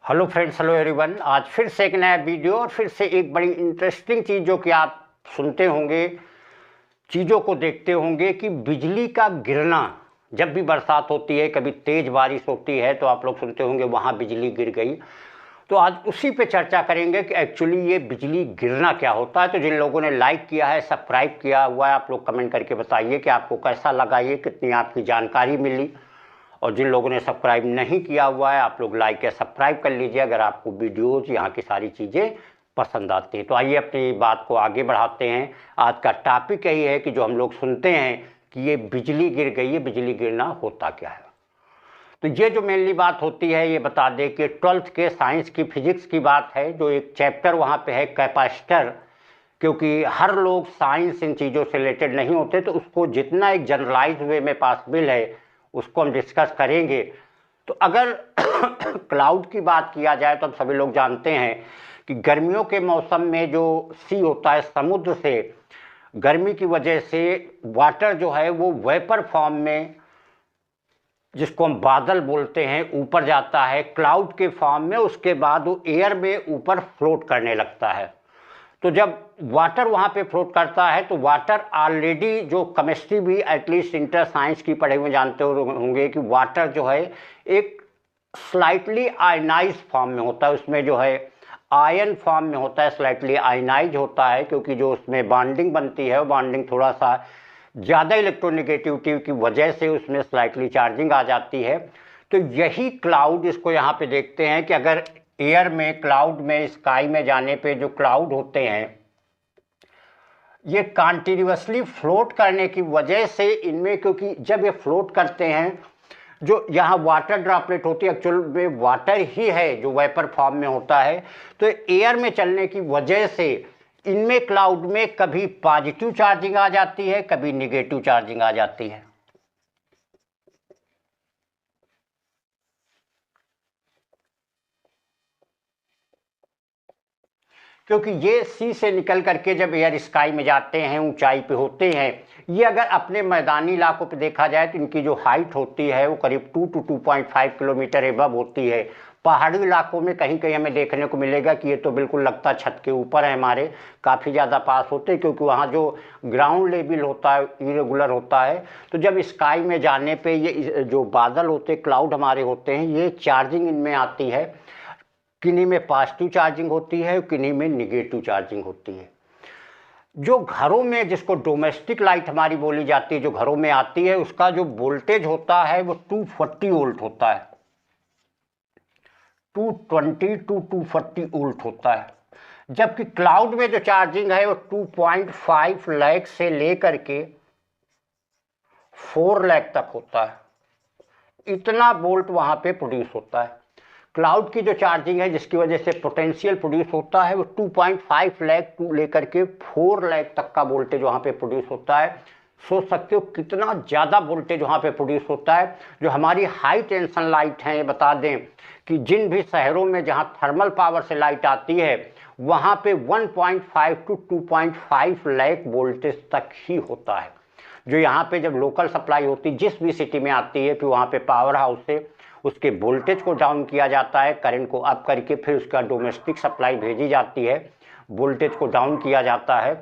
Hello friends, hello everyone. आज फिर से एक नया वीडियो और फिर से एक बड़ी इंटरेस्टिंग चीज़ जो कि आप सुनते होंगे, चीज़ों को देखते होंगे कि बिजली का गिरना। जब भी बरसात होती है, कभी तेज़ बारिश होती है तो आप लोग सुनते होंगे वहाँ बिजली गिर गई। तो आज उसी पे चर्चा करेंगे कि एक्चुअली ये बिजली गिरना क्या होता है। तो जिन लोगों ने लाइक किया है, सब्सक्राइब किया हुआ है, आप लोग कमेंट करके बताइए कि आपको कैसा लगा, ये कितनी आपकी जानकारी मिली। और जिन लोगों ने सब्सक्राइब नहीं किया हुआ है, आप लोग लाइक या सब्सक्राइब कर लीजिए अगर आपको वीडियोज़ यहाँ की सारी चीज़ें पसंद आती हैं। तो आइए अपनी बात को आगे बढ़ाते हैं। आज का टॉपिक यही है कि जो हम लोग सुनते हैं कि ये बिजली गिर गई है, बिजली गिरना होता क्या है। तो ये जो मेनली बात होती है, ये बता दें कि 12th के साइंस की फिजिक्स की बात है। जो एक चैप्टर वहाँ पे है कैपेसिटर, क्योंकि हर लोग साइंस इन चीज़ों से रिलेटेड नहीं होते, तो उसको जितना एक जनरलाइज वे में पॉसिबल है उसको हम डिस्कस करेंगे। तो अगर क्लाउड की बात किया जाए तो हम सभी लोग जानते हैं कि गर्मियों के मौसम में जो सी होता है, समुद्र से गर्मी की वजह से वाटर जो है वो वेपर फॉर्म में, जिसको हम बादल बोलते हैं, ऊपर जाता है क्लाउड के फॉर्म में। उसके बाद वो एयर में ऊपर फ्लोट करने लगता है। तो जब वाटर वहाँ पे फ्लोट करता है तो वाटर ऑलरेडी, जो केमिस्ट्री भी एटलीस्ट इंटर साइंस की पढ़े हुए जानते होंगे कि वाटर जो है एक स्लाइटली आयनाइज फॉर्म में होता है। उसमें जो है आयन फॉर्म में होता है, स्लाइटली आयनाइज होता है, क्योंकि जो उसमें बॉन्डिंग बनती है वो बॉन्डिंग थोड़ा सा ज़्यादा इलेक्ट्रोनेगेटिविटी की वजह से उसमें स्लाइटली चार्जिंग आ जाती है। तो यही क्लाउड, इसको यहाँ पे देखते हैं कि अगर एयर में, क्लाउड में, स्काई में जाने पे जो क्लाउड होते हैं ये कॉन्टिन्यूसली फ्लोट करने की वजह से इनमें, क्योंकि जब ये फ्लोट करते हैं, जो यहाँ वाटर ड्रॉपलेट होती है एक्चुअल में वाटर ही है जो वेपर फॉर्म में होता है, तो एयर में चलने की वजह से इनमें क्लाउड में कभी पॉजिटिव चार्जिंग आ जाती है, कभी निगेटिव चार्जिंग आ जाती है। क्योंकि ये सी से निकल करके जब एयर स्काई में जाते हैं, ऊंचाई पे होते हैं, ये अगर अपने मैदानी इलाकों पे देखा जाए तो इनकी जो हाइट होती है वो करीब 2 to 2.5 किलोमीटर एबव होती है। पहाड़ी इलाकों में कहीं कहीं हमें देखने को मिलेगा कि ये तो बिल्कुल लगता छत के ऊपर है, हमारे काफ़ी ज़्यादा पास होते हैं, क्योंकि वहाँ जो ग्राउंड लेवल होता है इरेगुलर होता है। तो जब स्काई में जाने पे ये जो बादल होते, क्लाउड हमारे होते हैं, ये चार्जिंग इनमें आती है। किन्हीं में पॉजिटिव चार्जिंग होती है, किन्हीं में निगेटिव चार्जिंग होती है। जो घरों में, जिसको डोमेस्टिक लाइट हमारी बोली जाती है, जो घरों में आती है, उसका जो वोल्टेज होता है वो 240 वोल्ट होता है। 220 टू 240 वोल्ट होता है। जबकि क्लाउड में जो चार्जिंग है वो 2.5 लाख से लेकर के 4 लाख तक होता है। इतना वोल्ट वहाँ पे प्रोड्यूस होता है। क्लाउड की जो चार्जिंग है, जिसकी वजह से पोटेंशियल प्रोड्यूस होता है, वो 2.5 लाख टू लेकर के 4 लाख तक का वोल्टेज वहाँ पे प्रोड्यूस होता है। सोच सकते हो कितना ज़्यादा वोल्टेज वहाँ पे प्रोड्यूस होता है। जो हमारी हाई टेंशन लाइट हैं, ये बता दें कि जिन भी शहरों में जहाँ थर्मल पावर से लाइट आती है वहाँ पे 1.5 टू 2.5 लाख वोल्टेज तक ही होता है। जो यहाँ पे जब लोकल सप्लाई होती है, जिस भी सिटी में आती है, फिर वहाँ पे पावर हाउस से उसके वोल्टेज को डाउन किया जाता है, करंट को अप करके फिर उसका डोमेस्टिक सप्लाई भेजी जाती है, वोल्टेज को डाउन किया जाता है।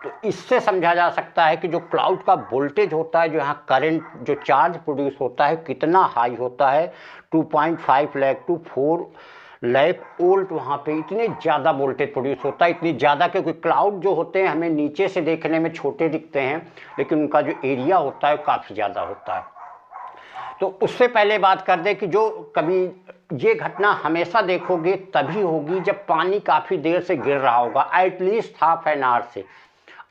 तो इससे समझा जा सकता है कि जो क्लाउड का वोल्टेज होता है, जो यहाँ करंट, जो चार्ज प्रोड्यूस होता है, कितना हाई होता है। 2.5 लाख टू 4 लाख वोल्ट वहाँ पे इतने ज़्यादा वोल्टेज प्रोड्यूस होता है। इतनी ज़्यादा, क्योंकि क्लाउड जो होते हैं हमें नीचे से देखने में छोटे दिखते हैं, लेकिन उनका जो एरिया होता है काफ़ी ज़्यादा होता है। तो उससे पहले बात कर दें कि जो कभी ये घटना हमेशा देखोगे तभी होगी जब पानी काफ़ी देर से गिर रहा होगा, एटलीस्ट हाफ एन आवर से,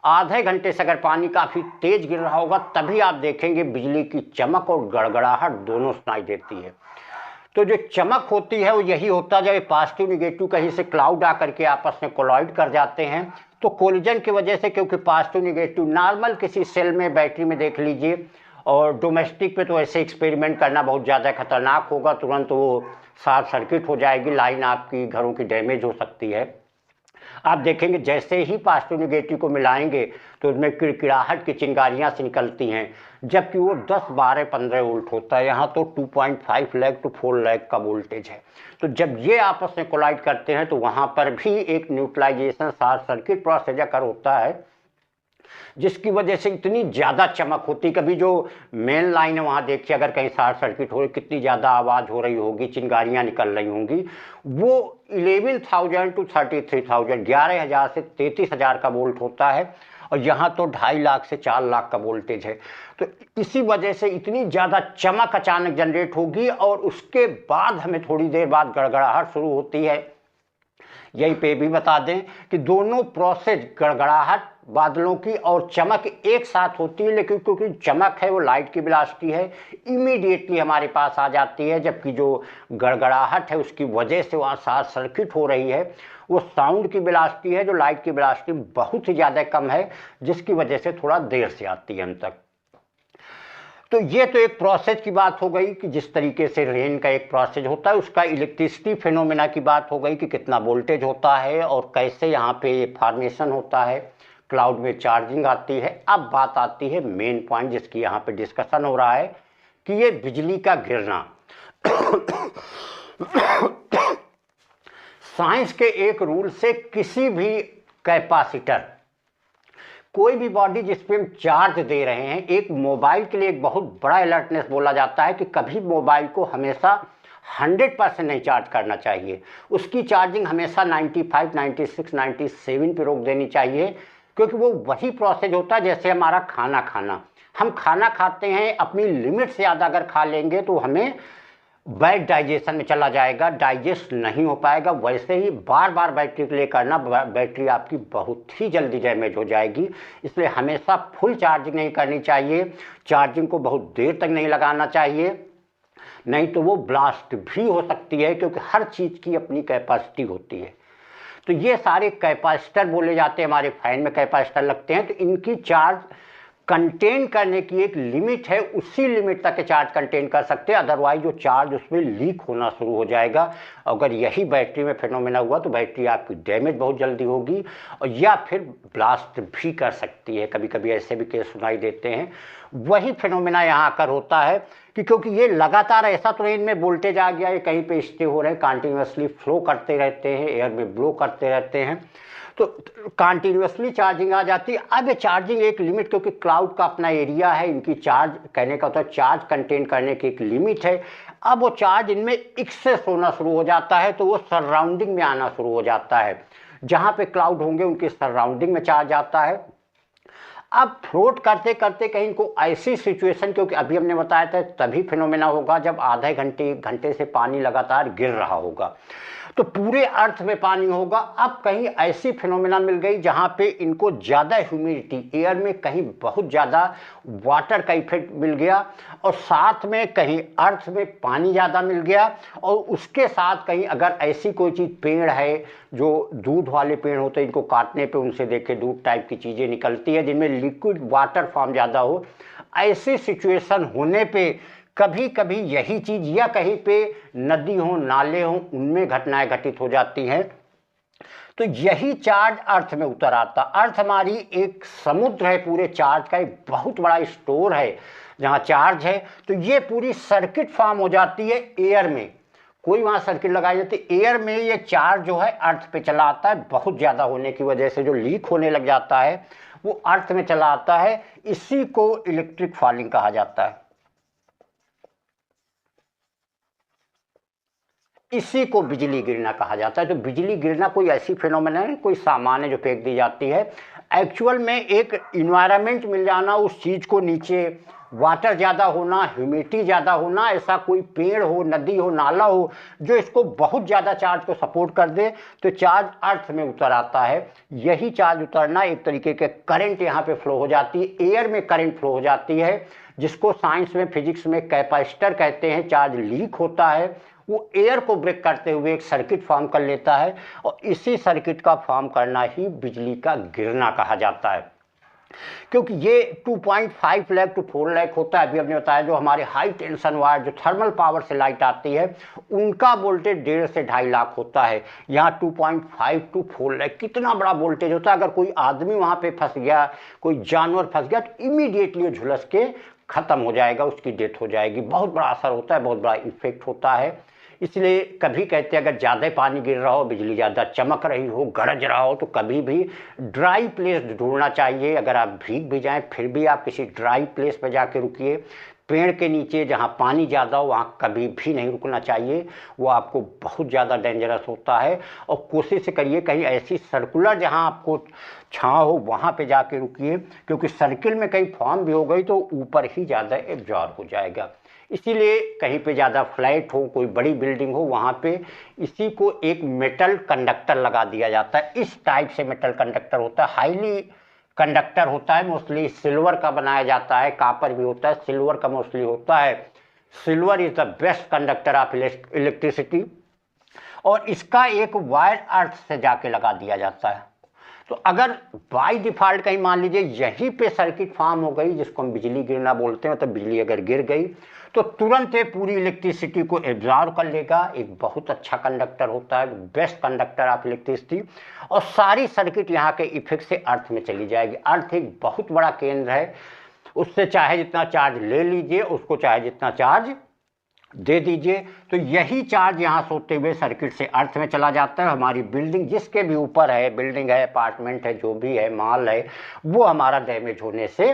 आधे घंटे से अगर पानी काफ़ी तेज़ गिर रहा होगा, तभी आप देखेंगे बिजली की चमक और गड़गड़ाहट दोनों सुनाई देती है। तो जो चमक होती है वो यही होता है जब पॉजिटिव निगेटिव कहीं से क्लाउड आकर के आपस में कोलाइड कर जाते हैं। तो कोलिजन की वजह से, क्योंकि पॉजिटिव निगेटिव नॉर्मल किसी सेल में, बैटरी में देख लीजिए, और डोमेस्टिक पे तो ऐसे एक्सपेरिमेंट करना बहुत ज़्यादा खतरनाक होगा, तुरंत वो शॉर्ट सर्किट हो जाएगी, लाइन आपकी घरों की डैमेज हो सकती है। आप देखेंगे जैसे ही पॉजिटिव नेगेटिव को मिलाएंगे तो उसमें किड़किड़ाहट की चिंगारियाँ से निकलती हैं, जबकि वो 10, 12, 15 वोल्ट होता है। यहाँ तो 2.5 लाख टू 4 लाख का वोल्टेज है। तो जब ये आपस में कोलाइड करते हैं तो वहाँ पर भी एक neutralization short circuit process occur होता है, जिसकी वजह से इतनी ज़्यादा चमक होती। कभी जो मेन लाइन है वहाँ देखिए, अगर कहीं शॉर्ट सर्किट हो कितनी ज़्यादा आवाज़ हो रही होगी, चिंगारियाँ निकल रही होंगी। वो 11,000 टू 33,000, 11,000 से 33,000 का वोल्ट होता है, और यहाँ तो 2.5 लाख से 4 लाख का वोल्टेज है। तो इसी वजह से इतनी ज़्यादा चमक अचानक जनरेट होगी, और उसके बाद हमें थोड़ी देर बाद गड़गड़ाहट शुरू होती है। यही पे भी बता दें कि दोनों प्रोसेस, गड़गड़ाहट बादलों की और चमक एक साथ होती है, लेकिन क्योंकि चमक है वो लाइट की वेलोसिटी है, इमीडिएटली हमारे पास आ जाती है, जबकि जो गड़गड़ाहट है उसकी वजह से वहाँ शॉर्ट सर्किट हो रही है, वो साउंड की वेलोसिटी है जो लाइट की वेलोसिटी बहुत ही ज़्यादा कम है, जिसकी वजह से थोड़ा देर से आती है हम तक। तो ये तो एक प्रोसेस की बात हो गई कि जिस तरीके से रेन का एक प्रोसेस होता है, उसका इलेक्ट्रिसिटी फिनोमेना की बात हो गई कि कितना वोल्टेज होता है और कैसे यहाँ पे ये फॉर्मेशन होता है, क्लाउड में चार्जिंग आती है। अब बात आती है मेन पॉइंट जिसकी यहाँ पे डिस्कशन हो रहा है कि ये बिजली का गिरना। साइंस के एक रूल से किसी भी कैपेसिटर, कोई भी बॉडी जिस पे हम चार्ज दे रहे हैं, एक मोबाइल के लिए एक बहुत बड़ा अलर्टनेस बोला जाता है कि कभी मोबाइल को हमेशा 100% नहीं चार्ज करना चाहिए। उसकी चार्जिंग हमेशा 95, 96, 97 पे रोक देनी चाहिए, क्योंकि वो वही प्रोसेस होता है जैसे हमारा खाना खाना। हम खाना खाते हैं, अपनी लिमिट से ज़्यादा अगर खा लेंगे तो हमें बैड डाइजेशन में चला जाएगा, डाइजेस्ट नहीं हो पाएगा। वैसे ही बार बार बैटरी प्ले करना, बैटरी आपकी बहुत ही जल्दी डैमेज हो जाएगी। इसलिए हमेशा फुल चार्जिंग नहीं करनी चाहिए, चार्जिंग को बहुत देर तक नहीं लगाना चाहिए, नहीं तो वो ब्लास्ट भी हो सकती है, क्योंकि हर चीज़ की अपनी कैपेसिटी होती है। तो ये सारे कैपेसिटर बोले जाते हैं, हमारे फैन में कैपेसिटर लगते हैं, तो इनकी चार्ज कंटेन करने की एक लिमिट है, उसी लिमिट तक चार्ज कंटेन कर सकते हैं, अदरवाइज जो चार्ज उसमें लीक होना शुरू हो जाएगा। अगर यही बैटरी में फिनोमेना हुआ तो बैटरी आपकी डैमेज बहुत जल्दी होगी, और या फिर ब्लास्ट भी कर सकती है। कभी कभी ऐसे भी केस सुनाई देते हैं। वही फिनोमेना यहाँ आकर होता है कि क्योंकि ये लगातार, ऐसा तो इनमें वोल्टेज आ गया, ये कहीं पे स्टे हो रहे हैं, कंटिन्यूसली फ्लो करते रहते हैं, एयर में ब्लो करते रहते हैं, तो कंटिन्यूसली चार्जिंग आ जाती है। अब ये चार्जिंग एक लिमिट, क्योंकि क्लाउड का अपना एरिया है, इनकी चार्ज कहने का होता है चार्ज कंटेन करने की एक लिमिट है। अब वो चार्ज इनमें एक्सेस होना शुरू हो जाता है, तो वो सराउंडिंग में आना शुरू हो जाता है। जहाँ पे क्लाउड होंगे उनके सराउंडिंग में चार्ज आता है। अब फ्लोट करते करते कहीं इनको ऐसी सिचुएशन, क्योंकि अभी हमने बताया था तभी फिनोमेना होगा जब आधे घंटे 1 घंटे से पानी लगातार गिर रहा होगा, तो पूरे अर्थ में पानी होगा। अब कहीं ऐसी फिनोमेना मिल गई जहाँ पे इनको ज़्यादा ह्यूमिडिटी, एयर में कहीं बहुत ज़्यादा वाटर का इफेक्ट मिल गया, और साथ में कहीं अर्थ में पानी ज़्यादा मिल गया, और उसके साथ कहीं अगर ऐसी कोई चीज़, पेड़ है जो दूध वाले पेड़ होते हैं, इनको काटने पे उनसे देखे दूध टाइप की चीज़ें निकलती है जिनमें लिक्विड वाटर फॉर्म ज़्यादा हो, ऐसी सिचुएशन होने पे कभी कभी यही चीज़, या कहीं पे नदी हो, नाले हो, उनमें घटनाएं घटित हो जाती हैं। तो यही चार्ज अर्थ में उतर आता। अर्थ हमारी एक समुद्र है, पूरे चार्ज का एक बहुत बड़ा स्टोर है जहाँ चार्ज है। तो ये पूरी सर्किट फॉर्म हो जाती है एयर में, कोई वहाँ सर्किट लगाई जाती है एयर में, ये चार्ज जो है अर्थ पे चला आता है। बहुत ज़्यादा होने की वजह से जो लीक होने लग जाता है वो अर्थ में चला आता है। इसी को इलेक्ट्रिक फॉलिंग कहा जाता है, इसी को बिजली गिरना कहा जाता है। तो बिजली गिरना कोई ऐसी फिनोमेना है, कोई सामान है जो फेंक दी जाती है। एक्चुअल में एक इन्वायरमेंट मिल जाना, उस चीज़ को नीचे वाटर ज़्यादा होना, ह्यूमिडिटी ज़्यादा होना, ऐसा कोई पेड़ हो, नदी हो, नाला हो जो इसको बहुत ज़्यादा चार्ज को सपोर्ट कर दे, तो चार्ज अर्थ में उतर आता है। यही चार्ज उतरना एक तरीके के करंट यहाँ पे फ्लो हो जाती है, एयर में करंट फ्लो हो जाती है, जिसको साइंस में, फिजिक्स में कैपेसिटर कहते हैं। चार्ज लीक होता है, वो एयर को ब्रेक करते हुए एक सर्किट फॉर्म कर लेता है, और इसी सर्किट का फॉर्म करना ही बिजली का गिरना कहा जाता है। क्योंकि ये 2.5 लाख टू 4 लाख होता है। अभी हमने बताया जो हमारे हाई टेंशन वायर जो थर्मल पावर से लाइट आती है उनका वोल्टेज 1.5 से 2.5 लाख होता है। यहाँ 2.5 टू 4 लाख कितना बड़ा वोल्टेज होता है। अगर कोई आदमी वहाँ पे फंस गया, कोई जानवर फंस गया तो इमीडिएटली झुलस के ख़त्म हो जाएगा, उसकी डेथ हो जाएगी। बहुत बड़ा असर होता है, बहुत बड़ा इफेक्ट होता है। इसलिए कभी कहते हैं अगर ज़्यादा पानी गिर रहा हो, बिजली ज़्यादा चमक रही हो, गरज रहा हो तो कभी भी ड्राई प्लेस ढूंढना चाहिए। अगर आप भीग भी जाएं फिर भी आप किसी ड्राई प्लेस पर जाके रुकिए। पेड़ के नीचे जहाँ पानी ज़्यादा हो वहाँ कभी भी नहीं रुकना चाहिए, वो आपको बहुत ज़्यादा डेंजरस होता है। और कोशिश करिए कहीं ऐसी सर्कुलर जहाँ आपको छाँव हो वहाँ पे जाके रुकिए, क्योंकि सर्किल में कहीं फॉर्म भी हो गई तो ऊपर ही ज़्यादा एब्जॉर्ब हो जाएगा। इसीलिए कहीं पे ज़्यादा फ्लैट हो, कोई बड़ी बिल्डिंग हो, वहाँ पे इसी को एक मेटल कंडक्टर लगा दिया जाता है। इस टाइप से मेटल कंडक्टर होता है, हाईली कंडक्टर होता है, मोस्टली सिल्वर का बनाया जाता है, कापर भी होता है, सिल्वर का मोस्टली होता है। Silver is the best conductor of electricity. और इसका एक वायर अर्थ से जाके लगा दिया जाता है। तो अगर बाई डिफ़ॉल्ट कहीं मान लीजिए यहीं पे सर्किट फॉर्म हो गई, जिसको हम बिजली गिरना बोलते हैं, तो बिजली अगर गिर गई तो तुरंत ये पूरी इलेक्ट्रिसिटी को एब्जॉर्ब कर लेगा। एक बहुत अच्छा कंडक्टर होता है, बेस्ट कंडक्टर ऑफ इलेक्ट्रिसिटी। और सारी सर्किट यहाँ के इफेक्ट से अर्थ में चली जाएगी। अर्थ एक बहुत बड़ा केंद्र है, उससे चाहे जितना चार्ज ले लीजिए, उसको चाहे जितना चार्ज दे दीजिए, तो यही चार्ज यहाँ से होते हुए सर्किट से अर्थ में चला जाता है। हमारी बिल्डिंग जिसके भी ऊपर है, बिल्डिंग है, अपार्टमेंट है, जो भी है, माल है, वो हमारा डैमेज होने से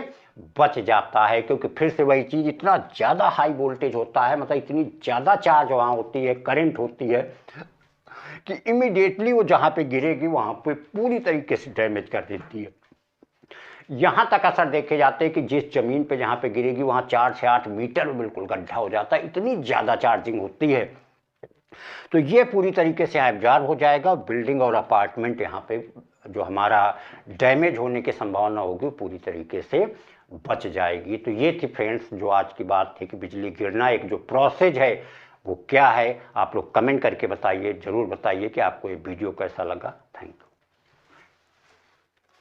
बच जाता है। क्योंकि फिर से वही चीज़, इतना ज़्यादा हाई वोल्टेज होता है, मतलब इतनी ज़्यादा चार्ज वहाँ होती है, करंट होती है कि इमीडिएटली वो जहाँ पे गिरेगी वहाँ पे पूरी तरीके से डैमेज कर देती है। यहाँ तक असर देखे जाते हैं कि जिस जमीन पे जहाँ पे गिरेगी वहाँ 4 से 8 मीटर में बिल्कुल गड्ढा हो जाता है, इतनी ज़्यादा चार्जिंग होती है। तो ये पूरी तरीके से एब्जॉर्ब हो जाएगा। बिल्डिंग और अपार्टमेंट यहाँ पे जो हमारा डैमेज होने की संभावना होगी पूरी तरीके से बच जाएगी। तो ये थी फ्रेंड्स जो आज की बात थी कि बिजली गिरना एक जो प्रोसेस है वो क्या है। आप लोग कमेंट करके बताइए, ज़रूर बताइए कि आपको ये वीडियो कैसा लगा। Thank you.